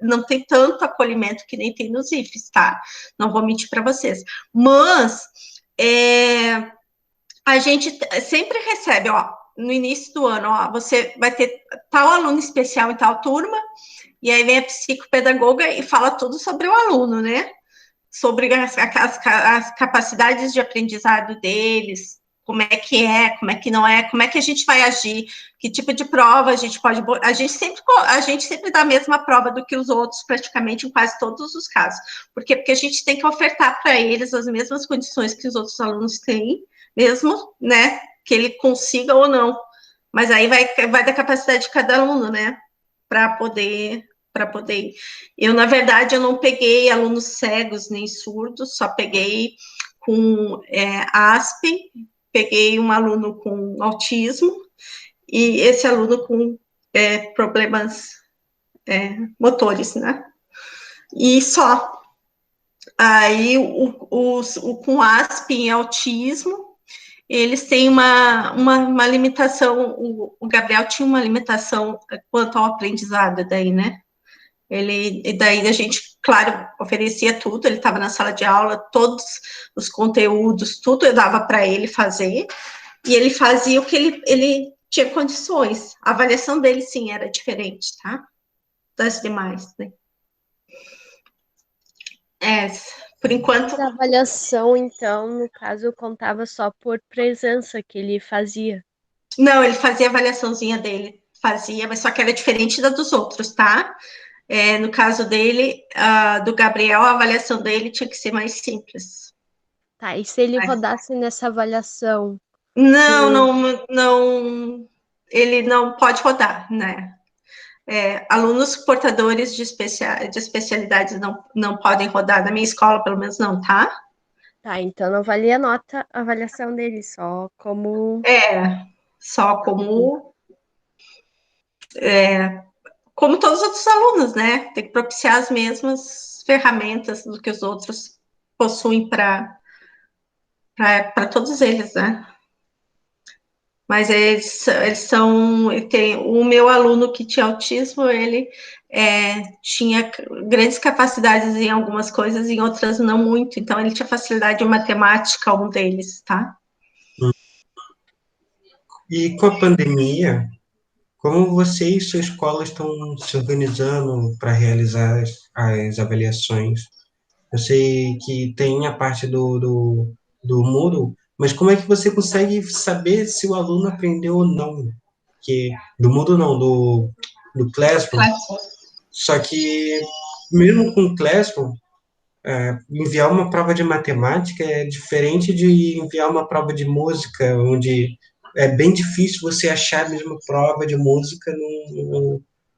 Não tem tanto acolhimento que nem tem nos IFs, tá? Não vou mentir para vocês. Mas, a gente sempre recebe, ó, no início do ano, ó, você vai ter tal aluno especial em tal turma, e aí vem a psicopedagoga e fala tudo sobre o aluno, né? Sobre as capacidades de aprendizado deles, como é que não é, como é que a gente vai agir, que tipo de prova a gente pode. A gente sempre dá a mesma prova do que os outros, praticamente, em quase todos os casos. Por quê? Porque a gente tem que ofertar para eles as mesmas condições que os outros alunos têm, mesmo, né? Que ele consiga ou não. Mas aí vai da capacidade de cada aluno, né? Para poder ir. Eu, na verdade, eu não peguei alunos cegos nem surdos, só peguei com Aspen, peguei um aluno com autismo e esse aluno com problemas motores, né? E só. Aí, com Aspen e autismo, eles têm uma limitação, o Gabriel tinha uma limitação quanto ao aprendizado daí, né? E daí a gente, claro, oferecia tudo, ele estava na sala de aula, todos os conteúdos, tudo eu dava para ele fazer, e ele fazia o que ele tinha condições. A avaliação dele, sim, era diferente, tá? Das demais, né? É, por enquanto, A avaliação, então, no caso, contava só por presença que ele fazia. não, ele fazia a avaliaçãozinha dele, fazia, mas só que era diferente da dos outros, tá? No caso dele, do Gabriel, a avaliação dele tinha que ser mais simples. Tá, e se ele Né? rodasse nessa avaliação? Não, Por... não, não, ele não pode rodar, né? Alunos portadores de especialidades não podem rodar, na minha escola, pelo menos não, tá? Tá, então não valia a nota, a avaliação dele, só como. Só como todos os outros alunos, né? Tem que propiciar as mesmas ferramentas do que os outros possuem para todos eles, né? Mas eles são. O meu aluno que tinha autismo, ele tinha grandes capacidades em algumas coisas, em outras não muito. Então, ele tinha facilidade em matemática, um deles, tá? E com a pandemia, como você e sua escola estão se organizando para realizar as avaliações? Eu sei que tem a parte do Moodle, mas como é que você consegue saber se o aluno aprendeu ou não? Que, do Moodle não, do Classroom. Claro. Só que, mesmo com o Classroom, enviar uma prova de matemática é diferente de enviar uma prova de música, onde é bem difícil você achar a mesma prova de música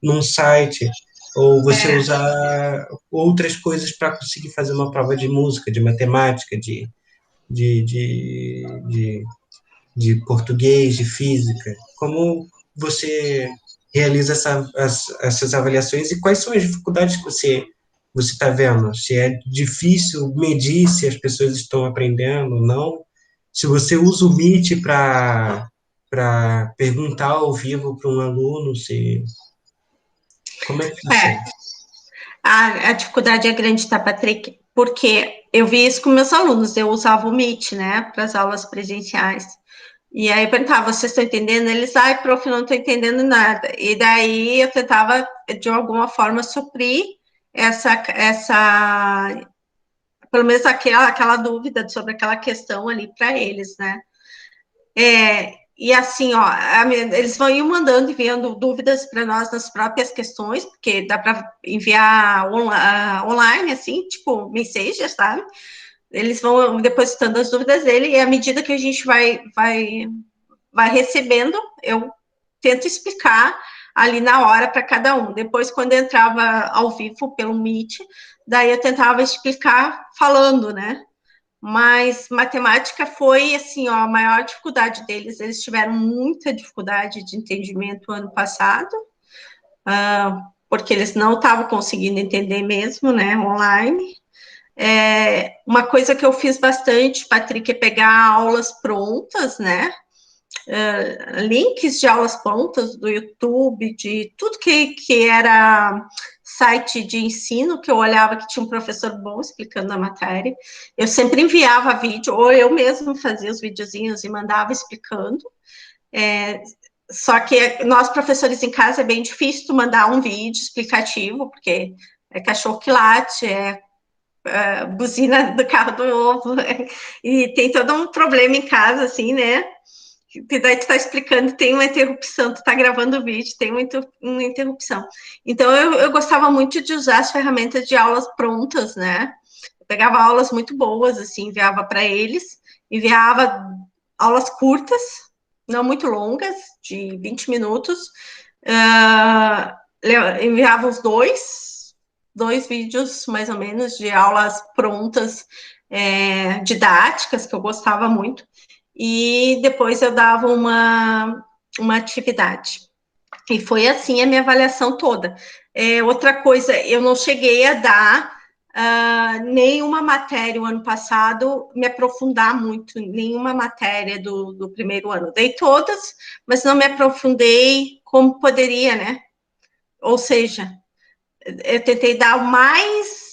num site, ou você usar outras coisas para conseguir fazer uma prova de música, de matemática, de, de, de, de português, de física. Como você realiza essas avaliações e quais são as dificuldades que você está vendo? Se é difícil medir se as pessoas estão aprendendo ou não? Se você usa o Meet para perguntar ao vivo para um aluno, se como é que funciona? É, a dificuldade é grande, tá, Patrick? Porque eu vi isso com meus alunos, eu usava o Meet, né, para as aulas presenciais. E aí eu perguntava, vocês estão entendendo? Eles, ai, prof, não estou entendendo nada. E daí eu tentava, de alguma forma, suprir pelo menos aquela dúvida sobre aquela questão ali para eles, né? E assim, ó, eles vão ir mandando, enviando dúvidas para nós nas próprias questões, porque dá para enviar online, assim, tipo, mensagens, sabe? Eles vão depositando as dúvidas dele, e à medida que a gente vai recebendo, eu tento explicar ali na hora para cada um. Depois, quando eu entrava ao vivo pelo Meet, daí eu tentava explicar falando, né? Mas matemática foi, assim, ó, a maior dificuldade deles. Eles tiveram muita dificuldade de entendimento ano passado, porque eles não estavam conseguindo entender mesmo, né, online. Uma coisa que eu fiz bastante, Patrick, é pegar aulas prontas, né, links de aulas prontas do YouTube, de tudo que era site de ensino, que eu olhava que tinha um professor bom explicando a matéria. Eu sempre enviava vídeo, ou eu mesmo fazia os videozinhos e mandava explicando. Só que nós, professores em casa, é bem difícil tu mandar um vídeo explicativo, porque é cachorro que late, buzina do carro do ovo, e tem todo um problema em casa, assim, né? Que daí tu tá explicando, tem uma interrupção, tu tá gravando o vídeo, tem uma interrupção. Então, eu gostava muito de usar as ferramentas de aulas prontas, né? Eu pegava aulas muito boas, assim, enviava para eles, enviava aulas curtas, não muito longas, de 20 minutos, enviava os dois vídeos, mais ou menos, de aulas prontas, didáticas, que eu gostava muito, e depois eu dava uma atividade. E foi assim a minha avaliação toda. Outra coisa, eu não cheguei a dar nenhuma matéria o ano passado, me aprofundar muito, nenhuma matéria do primeiro ano. Dei todas, mas não me aprofundei como poderia, né? Ou seja, eu tentei dar o mais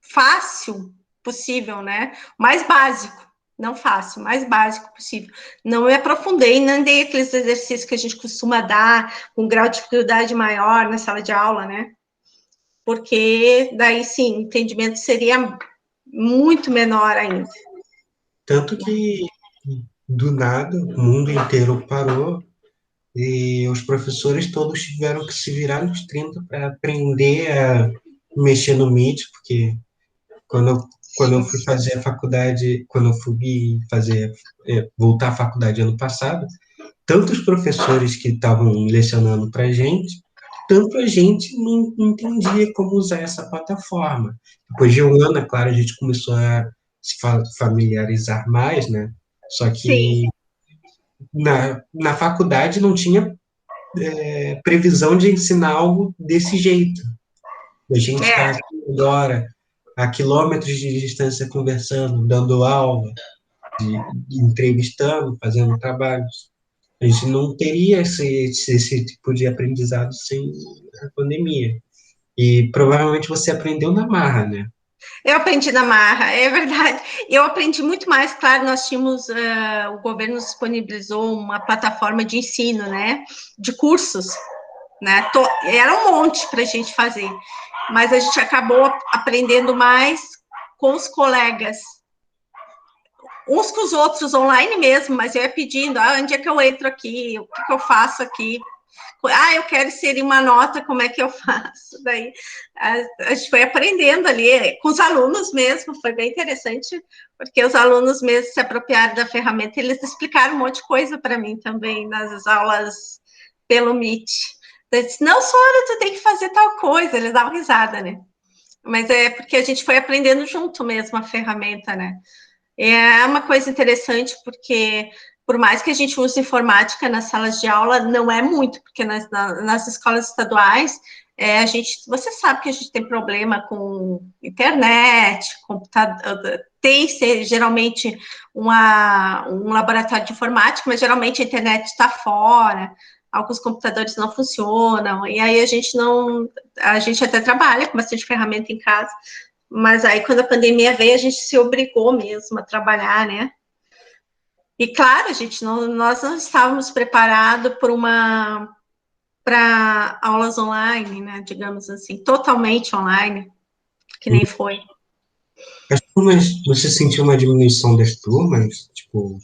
fácil possível, né? O mais básico, não fácil, o mais básico possível. Não me aprofundei, não dei aqueles exercícios que a gente costuma dar com grau de dificuldade maior na sala de aula, né? Porque daí sim, o entendimento seria muito menor ainda. Tanto que do nada o mundo inteiro parou e os professores todos tiveram que se virar nos 30 para aprender a mexer no Meet, porque quando eu, quando eu fui fazer a faculdade, quando eu fui fazer, voltar à faculdade ano passado, tanto os professores que estavam lecionando para a gente, tanto a gente não entendia como usar essa plataforma. Depois de um ano, é claro, a gente começou a se familiarizar mais, né? Só Sim, que na faculdade não tinha previsão de ensinar algo desse jeito. A gente está é. aqui agora, a quilômetros de distância, conversando, dando aula, entrevistando, fazendo trabalhos. A gente não teria esse tipo de aprendizado sem a pandemia. E provavelmente você aprendeu na marra, né? Eu aprendi na marra, é verdade. Eu aprendi muito mais, claro, nós tínhamos, o governo disponibilizou uma plataforma de ensino, né, de cursos, né, era um monte para a gente fazer, mas a gente acabou aprendendo mais com os colegas, uns com os outros online mesmo, mas eu ia pedindo, onde é que eu entro aqui, o que eu faço aqui, Eu quero inserir uma nota, como é que eu faço? Daí a gente foi aprendendo ali, com os alunos mesmo, foi bem interessante, porque os alunos mesmo se apropriaram da ferramenta, eles explicaram um monte de coisa para mim também, nas aulas pelo Meet. Eu disse, não, Sônia, tu tem que fazer tal coisa, eles davam risada, né? Mas é porque a gente foi aprendendo junto mesmo a ferramenta, né? É uma coisa interessante, porque por mais que a gente use informática nas salas de aula, não é muito, porque nas escolas estaduais, você sabe que a gente tem problema com internet, computador, tem geralmente um laboratório de informática, mas geralmente a internet está fora, alguns computadores não funcionam, e aí a gente até trabalha com bastante ferramenta em casa, mas aí, quando a pandemia veio, a gente se obrigou mesmo a trabalhar, né? E, claro, nós não estávamos preparados para aulas online, né? Digamos assim, totalmente online, que nem foi. As turmas, você sentiu uma diminuição das turmas? Tipo,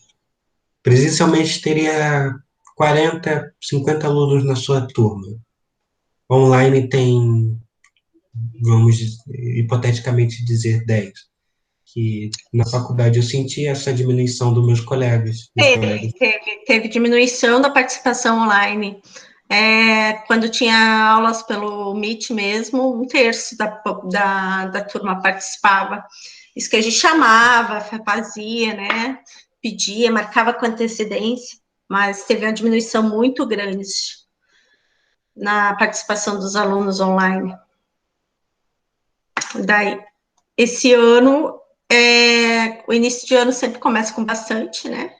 presencialmente teria 40, 50 alunos na sua turma. Online tem, vamos hipoteticamente dizer, 10. Que na faculdade eu senti essa diminuição dos meus colegas. Teve diminuição da participação online. Quando tinha aulas pelo Meet mesmo, um terço da turma participava. Isso que a gente chamava, fazia, né? Pedia, marcava com antecedência, mas teve uma diminuição muito grande na participação dos alunos online. Daí, esse ano, o início de ano sempre começa com bastante, né?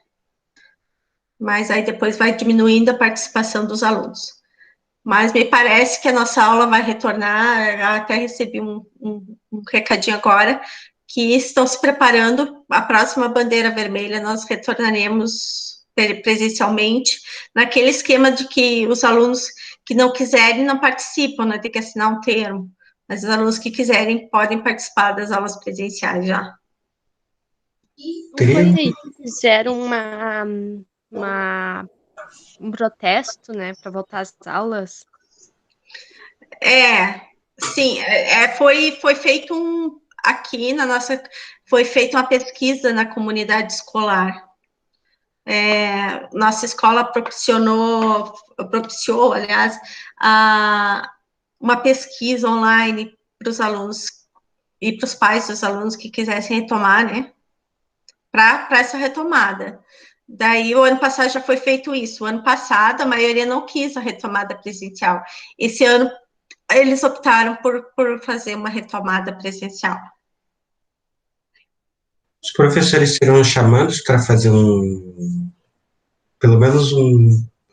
Mas aí depois vai diminuindo a participação dos alunos. Mas me parece que a nossa aula vai retornar, eu até recebi um recadinho agora, que estão se preparando, a próxima bandeira vermelha nós retornaremos presencialmente, naquele esquema de que os alunos que não quiserem não participam, né, tem que assinar um termo, mas os alunos que quiserem podem participar das aulas presenciais já. Não foi aí que fizeram um protesto, né, para voltar às aulas? Sim, foi feito aqui na nossa, foi feita uma pesquisa na comunidade escolar. Nossa escola propiciou, aliás, uma pesquisa online para os alunos e para os pais dos alunos que quisessem retomar, né, para essa retomada. Daí, o ano passado já foi feito isso. O ano passado, a maioria não quis a retomada presencial. Esse ano, eles optaram por fazer uma retomada presencial. Os professores serão chamados para fazer pelo menos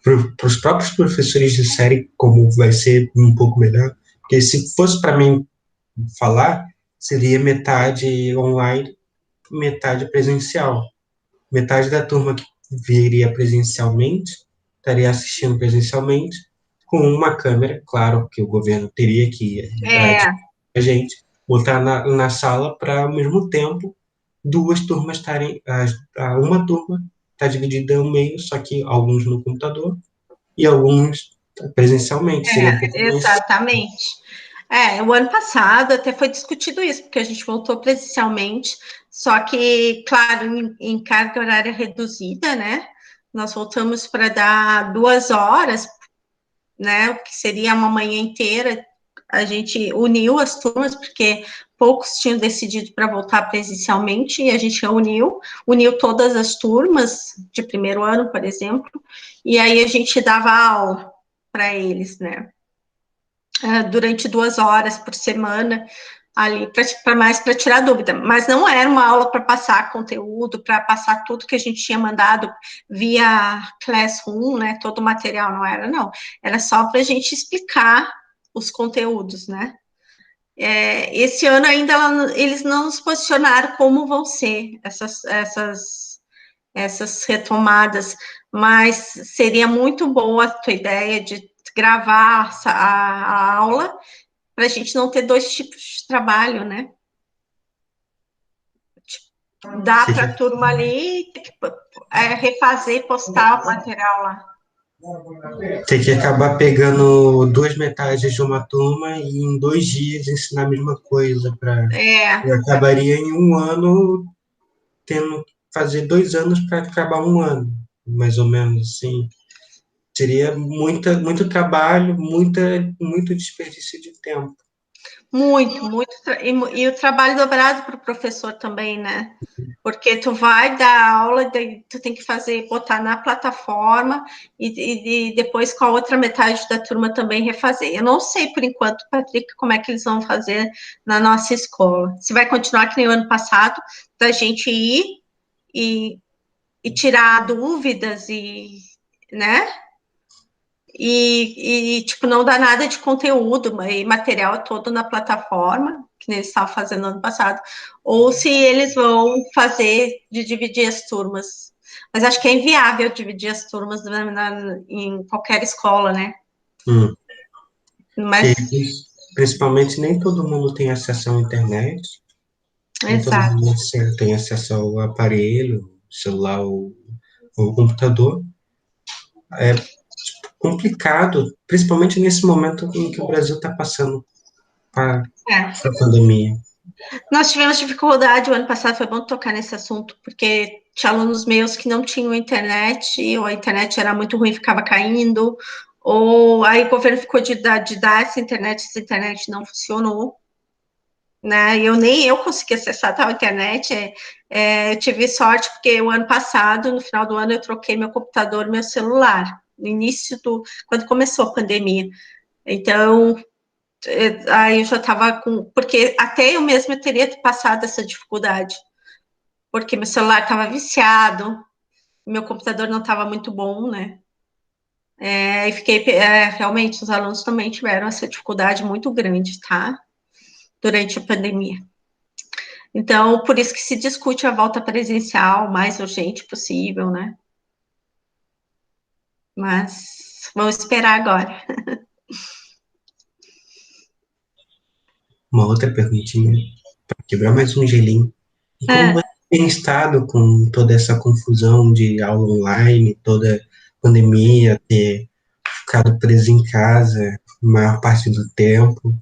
para os próprios professores de série, como vai ser um pouco melhor, porque se fosse para mim falar, seria metade online, metade presencial. Metade da turma que viria presencialmente, estaria assistindo presencialmente, com uma câmera, claro que o governo teria que dar a gente, botar na sala para, ao mesmo tempo, duas turmas estarem, uma turma está dividida ao meio, só que alguns no computador e alguns presencialmente. Seria um pouco exatamente. O ano passado até foi discutido isso, porque a gente voltou presencialmente, só que, claro, em carga horária reduzida, né? Nós voltamos para dar 2 horas, né? O que seria uma manhã inteira. A gente uniu as turmas, porque poucos tinham decidido para voltar presencialmente, e a gente uniu todas as turmas de primeiro ano, por exemplo, e aí a gente dava aula para eles, né? Durante 2 horas por semana, ali, mais para tirar dúvida, mas não era uma aula para passar conteúdo, para passar tudo que a gente tinha mandado via Classroom, né, todo o material, não era, não, era só para a gente explicar os conteúdos, né. Esse ano ainda eles não nos posicionaram como vão ser essas retomadas, mas seria muito boa a tua ideia de gravar a aula para a gente não ter 2 tipos de trabalho, né? Dá para a turma ali refazer, postar o material lá. Tem que acabar pegando duas metades de uma turma e em 2 dias ensinar a mesma coisa para. É, Eu acabaria em um ano tendo que fazer 2 anos para acabar um ano, mais ou menos assim. Seria muito trabalho, muito desperdício de tempo. muito, muito. E o trabalho dobrado para o professor também, né? Porque tu vai dar aula, daí tu tem que fazer, botar na plataforma e depois com a outra metade da turma também refazer. Eu não sei por enquanto, Patrick, como é que eles vão fazer na nossa escola. Se vai continuar que nem o ano passado, da gente ir e, e tirar dúvidas né? Tipo, não dá nada de conteúdo e material todo na plataforma, que nem eles estavam fazendo ano passado, ou se eles vão fazer de dividir as turmas. Mas acho que é inviável dividir as turmas em qualquer escola, né? Hum. Mas, E, principalmente, nem todo mundo tem acesso à internet, nem todo exato. mundo tem acesso ao aparelho, celular ou computador. É complicado, principalmente nesse momento em que o Brasil está passando para É. a pandemia. Nós tivemos dificuldade o ano passado, foi bom tocar nesse assunto, porque tinha alunos meus que não tinham internet, ou a internet era muito ruim, ficava caindo, ou aí o governo ficou de dar essa internet não funcionou, né? Nem eu consegui acessar tal internet. Eu tive sorte porque o ano passado, no final do ano, eu troquei meu computador, meu celular, no início quando começou a pandemia. Então, aí eu já estava porque até eu mesma teria passado essa dificuldade, porque meu celular estava viciado, meu computador não estava muito bom, né? E fiquei, realmente, os alunos também tiveram essa dificuldade muito grande, tá? Durante a pandemia. Então, por isso que se discute a volta presencial o mais urgente possível, né? Mas vamos esperar agora. Uma outra perguntinha, para quebrar mais um gelinho. E como É, você tem estado com toda essa confusão de aula online, toda pandemia, ter ficado preso em casa a maior parte do tempo?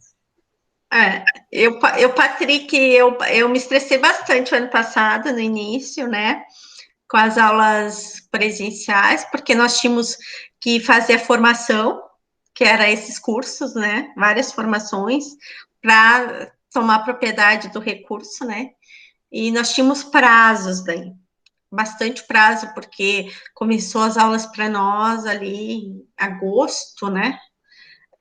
Patrick, eu me estressei bastante o ano passado, no início, né? Com as aulas presenciais, porque nós tínhamos que fazer a formação, que era esses cursos, né? Várias formações, para tomar propriedade do recurso, né? E nós tínhamos prazos daí, bastante prazo, porque começou as aulas para nós ali em agosto, né?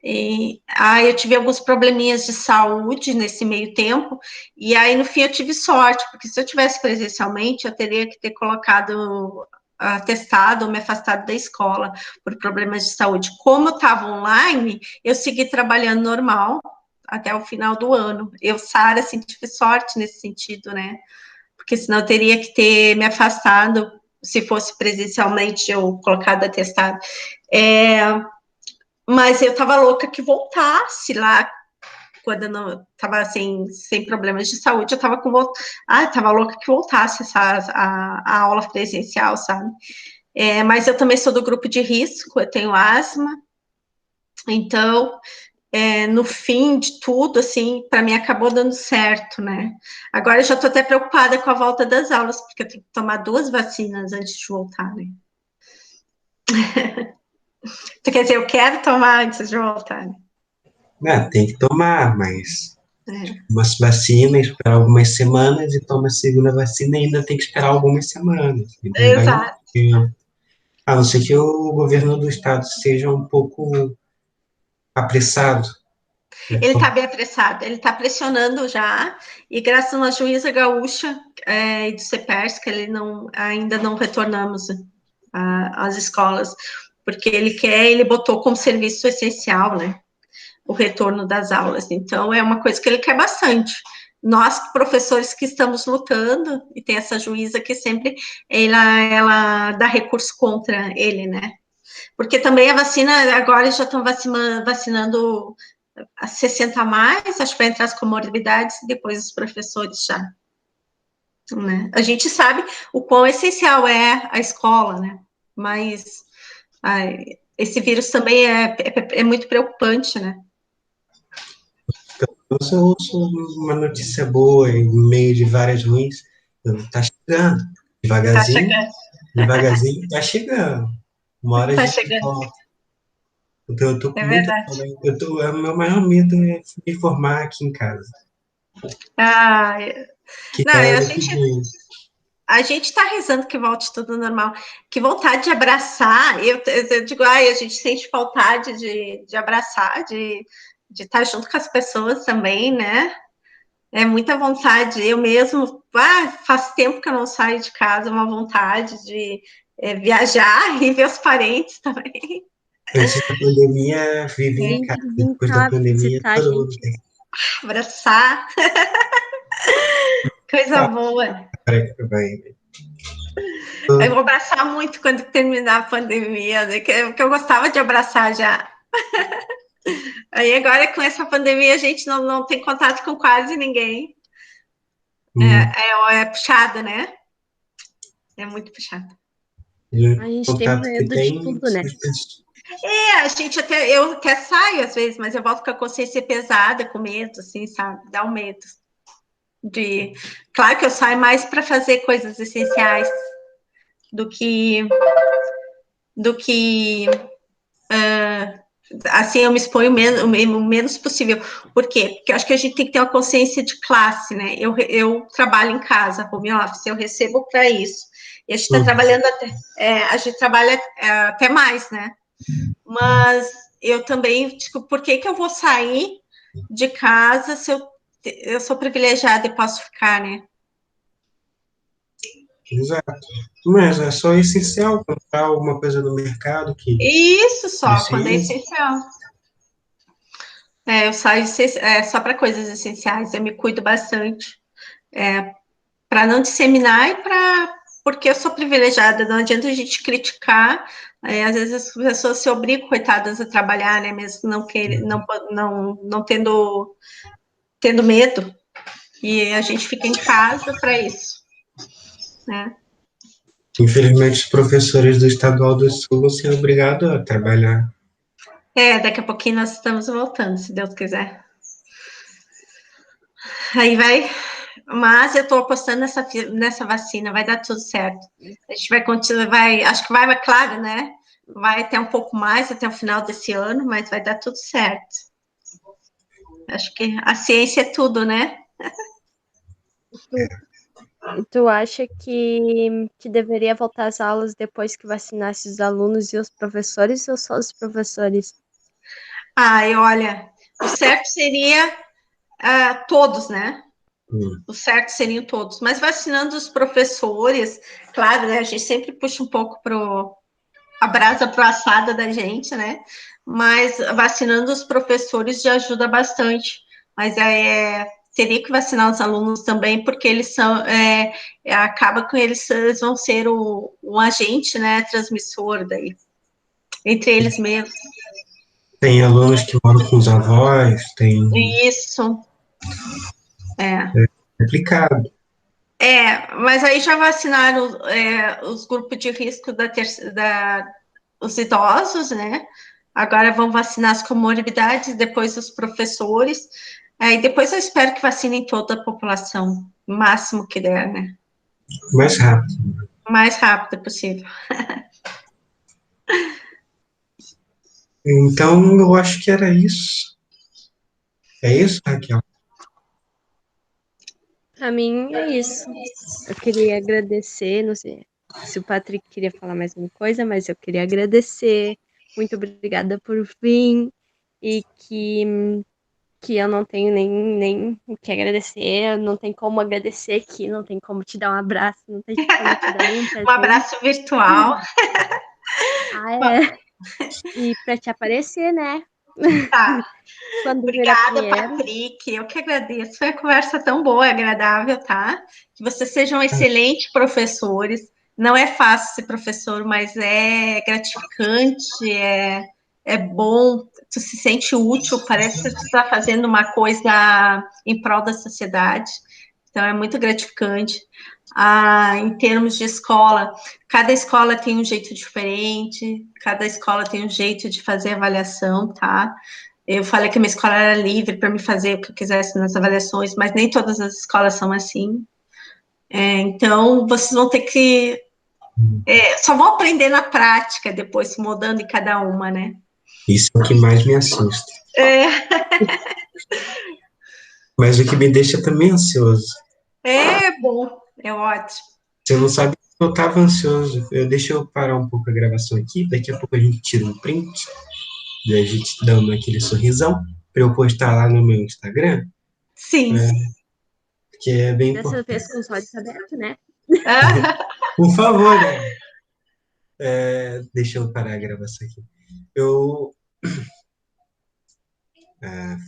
E aí eu tive alguns probleminhas de saúde nesse meio tempo, e aí no fim eu tive sorte, porque se eu tivesse presencialmente, eu teria que ter colocado atestado ou me afastado da escola por problemas de saúde. Como eu estava online, eu segui trabalhando normal até o final do ano. Eu, Sara, assim, tive sorte nesse sentido, né? Porque senão eu teria que ter me afastado se fosse presencialmente ou colocado atestado. Mas eu tava louca que voltasse lá, quando eu não tava sem problemas de saúde, eu tava tava louca que voltasse a aula presencial, sabe? Mas eu também sou do grupo de risco, eu tenho asma, então, no fim de tudo, assim, para mim acabou dando certo, né? Agora eu já tô até preocupada com a volta das aulas, porque eu tenho que tomar 2 vacinas antes de voltar, né? Então, quer dizer, eu quero tomar antes de voltar, né? Tem que tomar, mas É, umas vacinas, esperar algumas semanas e toma a segunda vacina e ainda tem que esperar algumas semanas. Então vai um exato. tempo. A não ser que o governo do estado seja um pouco apressado, né? Ele está bem apressado, ele está pressionando já, e graças a uma juíza gaúcha e do CEPERS, que ainda não retornamos às escolas, porque ele botou como serviço essencial, né, o retorno das aulas. Então, é uma coisa que ele quer bastante. Nós, professores que estamos lutando, e tem essa juíza que sempre ela dá recurso contra ele, né? Porque também a vacina, agora já estão vacinando a 60 a mais, acho que vai entrar as comorbidades e depois os professores já. Né? A gente sabe o quão essencial é a escola, né? Mas esse vírus também é muito preocupante, né? Então, se eu ouço uma notícia boa em meio de várias ruins, tá chegando, Tá devagarzinho, chegando, devagarzinho, tá chegando. Uma hora a tá gente chegando, volta. Então, eu tô com é muita. verdade. O meu maior medo é me formar aqui em casa, Ah, que não, é ano que vem. a gente tá rezando que volte tudo normal. Que vontade de abraçar. Eu digo, ai, a gente sente vontade de abraçar, de estar junto com as pessoas também, né? É muita vontade. Eu mesmo, faz tempo que eu não saio de casa, uma vontade de viajar e ver os parentes também. Antes da pandemia, vivi em Tem casa. que vir Depois da cá pandemia, visitar a todo mundo gente. tem Abraçar, coisa que boa. vai. Eu vou abraçar muito quando terminar a pandemia, né? Que eu gostava de abraçar já. Aí agora com essa pandemia a gente não tem contato com quase ninguém. Hum, É puxado, né? É muito puxado. o A gente tem contato que medo de tem. tudo, né? A gente eu até saio às vezes, mas eu volto com a consciência pesada, com medo, assim, sabe? Dá um medo de. Claro que eu saio mais para fazer coisas essenciais do que do que assim, eu me exponho o menos possível. Por quê? Porque eu acho que a gente tem que ter uma consciência de classe, né? Eu trabalho em casa, home office, eu recebo para isso. E a gente está Hum, trabalhando a gente trabalha até mais, né? Mas eu também, tipo, por que que eu vou sair de casa se eu sou privilegiada e posso ficar, né? exato. Mas é só essencial comprar alguma coisa no mercado que Isso só, quando é precisa. essencial. Eu saio só para coisas essenciais, eu me cuido bastante. Para não disseminar e para porque eu sou privilegiada, não adianta a gente criticar. Às vezes as pessoas se obrigam, coitadas, a trabalhar, né? Mesmo não querer, não tendo medo. E a gente fica em casa para isso, né? Infelizmente, os professores do Estadual do Sul vão ser obrigados a trabalhar. Daqui a pouquinho nós estamos voltando, se Deus quiser. Aí vai, mas eu estou apostando nessa vacina, vai dar tudo certo. A gente vai continuar, acho que vai, claro, né? Vai até um pouco mais, até o final desse ano, mas vai dar tudo certo. Acho que a ciência é tudo, né? Tu, tu acha que deveria voltar às aulas depois que vacinasse os alunos e os professores ou só os professores? E olha, o certo seria todos, né? Hum. O certo seriam todos, mas vacinando os professores, claro, né? A gente sempre puxa um pouco a brasa pro assada da gente, né? Mas vacinando os professores já ajuda bastante. Mas teria que vacinar os alunos também, porque eles são, acaba com eles vão ser um agente, né, transmissor daí, entre eles mesmos. Tem alunos que moram com os avós, tem. Isso, é. É complicado. Mas aí já vacinaram os grupos de risco os idosos, né? Agora vão vacinar as comorbidades, depois os professores. E depois eu espero que vacinem toda a população, o máximo que der, né? Mais rápido. O mais rápido possível. Então, eu acho que era isso. É isso, Raquel? Pra mim é isso. Eu queria agradecer, não sei se o Patrick queria falar mais alguma coisa, mas eu queria agradecer. Muito obrigada por vir e que eu não tenho nem o que agradecer, não tem como agradecer aqui, não tem como te dar um abraço, não tem como te dar nenhum Um presente. abraço virtual. É. E para te aparecer, né? Tá. Quando vir a Obrigada, Pinheiro. Patrick. Eu que agradeço. Foi uma conversa tão boa, agradável, tá? Que vocês sejam excelentes professores. Não é fácil ser professor, mas é gratificante, é bom, tu se sente útil, parece que tu está fazendo uma coisa em prol da sociedade. Então, é muito gratificante. Em termos de escola, cada escola tem um jeito diferente, cada escola tem um jeito de fazer avaliação, tá? Eu falei que a minha escola era livre para me fazer o que eu quisesse nas avaliações, mas nem todas as escolas são assim. Então, vocês vão ter que... só vão aprender na prática, depois se mudando em cada uma, né? Isso é o que mais me assusta. É, Mas o que me deixa também ansioso. é bom, é ótimo. Você não sabe que eu estava ansioso. Deixa eu parar um pouco a gravação aqui. Daqui a pouco a gente tira um print da gente dando aquele sorrisão para eu postar lá no meu Instagram, Sim. que é bem Dessa importante. vez com os olhos abertos, né? Por favor, né? Deixa eu parar a gravação aqui. Eu